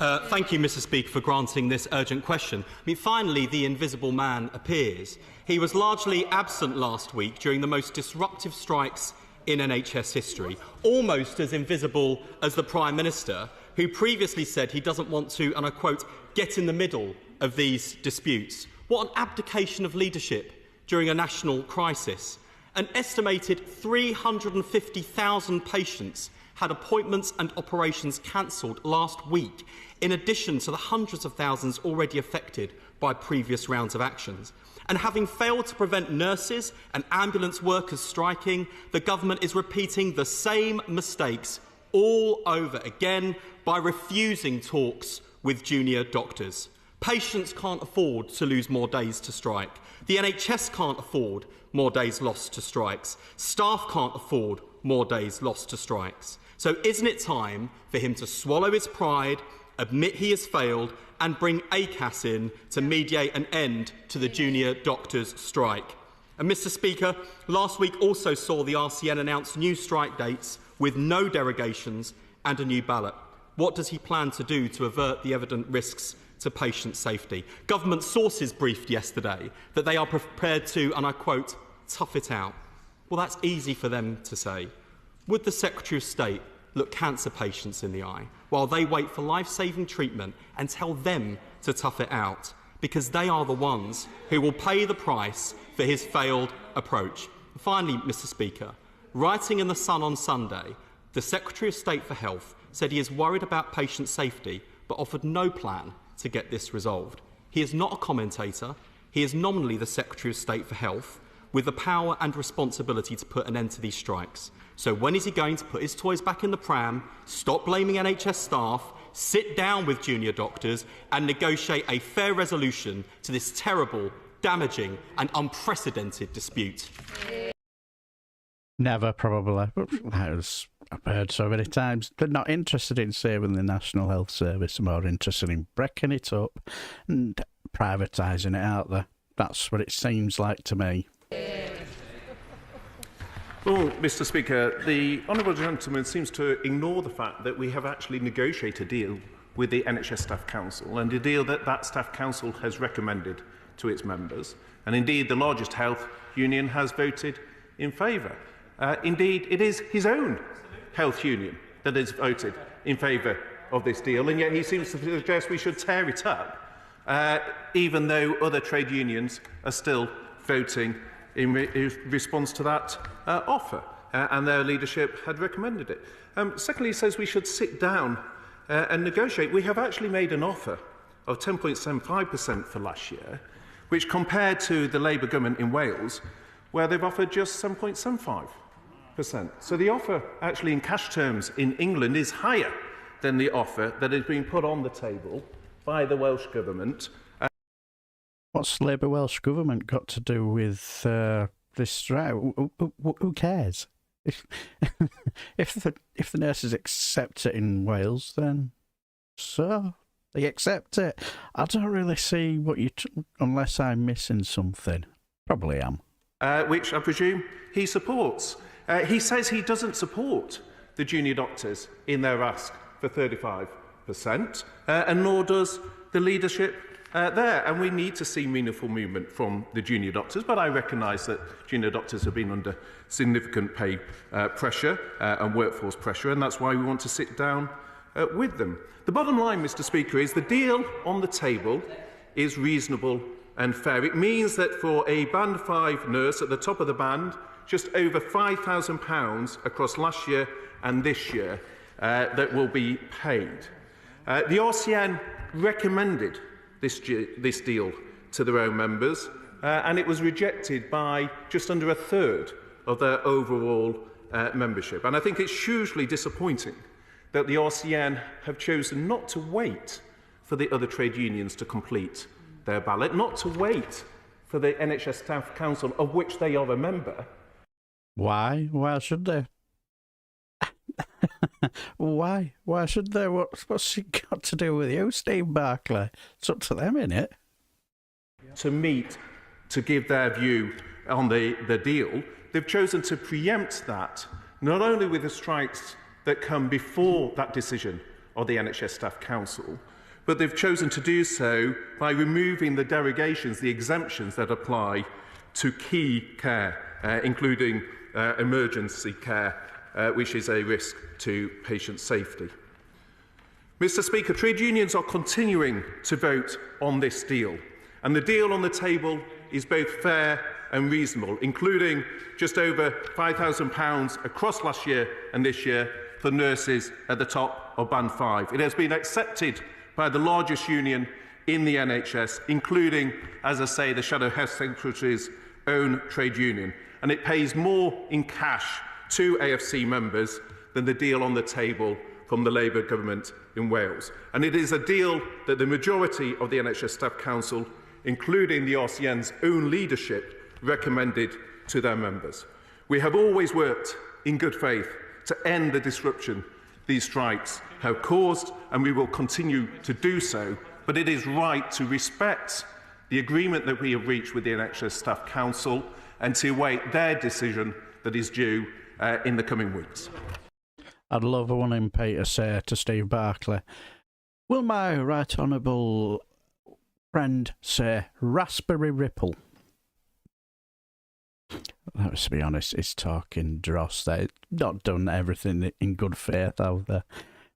Thank you, Mr. Speaker, for granting this urgent question. Finally, the invisible man appears. He was largely absent last week during the most disruptive strikes in NHS history, almost as invisible as the Prime Minister, who previously said he doesn't want to, and I quote, get in the middle of these disputes. What an abdication of leadership during a national crisis. An estimated 350,000 patients had appointments and operations cancelled last week, in addition to the hundreds of thousands already affected by previous rounds of actions. And having failed to prevent nurses and ambulance workers striking, the government is repeating the same mistakes all over again by refusing talks with junior doctors. Patients can't afford to lose more days to strike. The NHS can't afford more days lost to strikes. Staff can't afford more days lost to strikes. So isn't it time for him to swallow his pride, admit he has failed, and bring ACAS in to mediate an end to the junior doctors' strike? And Mr. Speaker, last week also saw the RCN announce new strike dates with no derogations and a new ballot. What does he plan to do to avert the evident risks to patient safety? Government sources briefed yesterday that they are prepared to, and I quote, tough it out. Well, that's easy for them to say. Would the Secretary of State look cancer patients in the eye while they wait for life-saving treatment and tell them to tough it out? Because they are the ones who will pay the price for his failed approach. Finally, Mr. Speaker, writing in The Sun on Sunday, the Secretary of State for Health said he is worried about patient safety but offered no plan to get this resolved. He is not a commentator. He is nominally the Secretary of State for Health, with the power and responsibility to put an end to these strikes. So when is he going to put his toys back in the pram, stop blaming NHS staff, sit down with junior doctors and negotiate a fair resolution to this terrible, damaging and unprecedented dispute? Never, probably. I've heard so many times. They're not interested in saving the National Health Service. They're more interested in breaking it up and privatising it out there. That's what it seems like to me. Well, Mr. Speaker, the honourable gentleman seems to ignore the fact that we have actually negotiated a deal with the NHS Staff Council, and a deal that that Staff Council has recommended to its members. And indeed, the largest health union has voted in favour. Indeed, it is his own health union that has voted in favour of this deal, and yet he seems to suggest we should tear it up, even though other trade unions are still voting in response to that offer, and their leadership had recommended it. Secondly, he says we should sit down and negotiate. We have actually made an offer of 10.75% for last year, which compared to the Labour government in Wales, where they've offered just 7.75%. So the offer actually in cash terms in England is higher than the offer that has been put on the table by the Welsh Government. What's Labour Welsh Government got to do with this strike? Who cares? If the nurses accept it in Wales, then so they accept it. I don't really see what unless I'm missing something. Probably am. Which I presume he supports. He says he doesn't support the junior doctors in their ask for 35%, and nor does the leadership there. And we need to see meaningful movement from the junior doctors, but I recognise that junior doctors have been under significant pay pressure and workforce pressure, and that's why we want to sit down with them. The bottom line, Mr. Speaker, is the deal on the table is reasonable and fair. It means that for a Band 5 nurse at the top of the band, just over £5,000 across last year and this year that will be paid. The RCN recommended this deal to their own members, and it was rejected by just under a third of their overall membership. And I think it's hugely disappointing that the RCN have chosen not to wait for the other trade unions to complete their ballot, not to wait for the NHS Staff Council, of which they are a member. Why? Why should they? Why? Why should they? What's it got to do with you, Steve Barclay? It's up to them, innit? To meet, to give their view on the deal, they've chosen to preempt that, not only with the strikes that come before that decision of the NHS Staff Council, but they've chosen to do so by removing the derogations, the exemptions that apply to key care, including emergency care, which is a risk to patient safety. Mr. Speaker, trade unions are continuing to vote on this deal, and the deal on the table is both fair and reasonable, including just over £5,000 across last year and this year for nurses at the top of Band 5. It has been accepted by the largest union in the NHS, including, as I say, the Shadow Health Secretary's own trade union, and it pays more in cash to AFC members than the deal on the table from the Labour government in Wales. And it is a deal that the majority of the NHS Staff Council, including the RCN's own leadership, recommended to their members. We have always worked in good faith to end the disruption these strikes have caused, and we will continue to do so, but it is right to respect the agreement that we have reached with the NHS Staff Council and to await their decision that is due in the coming weeks. I'd love a one in pay to say to Steve Barclay, will my right honourable friend say raspberry ripple? Let's be honest, it's talking dross. They've not done everything in good faith, have they?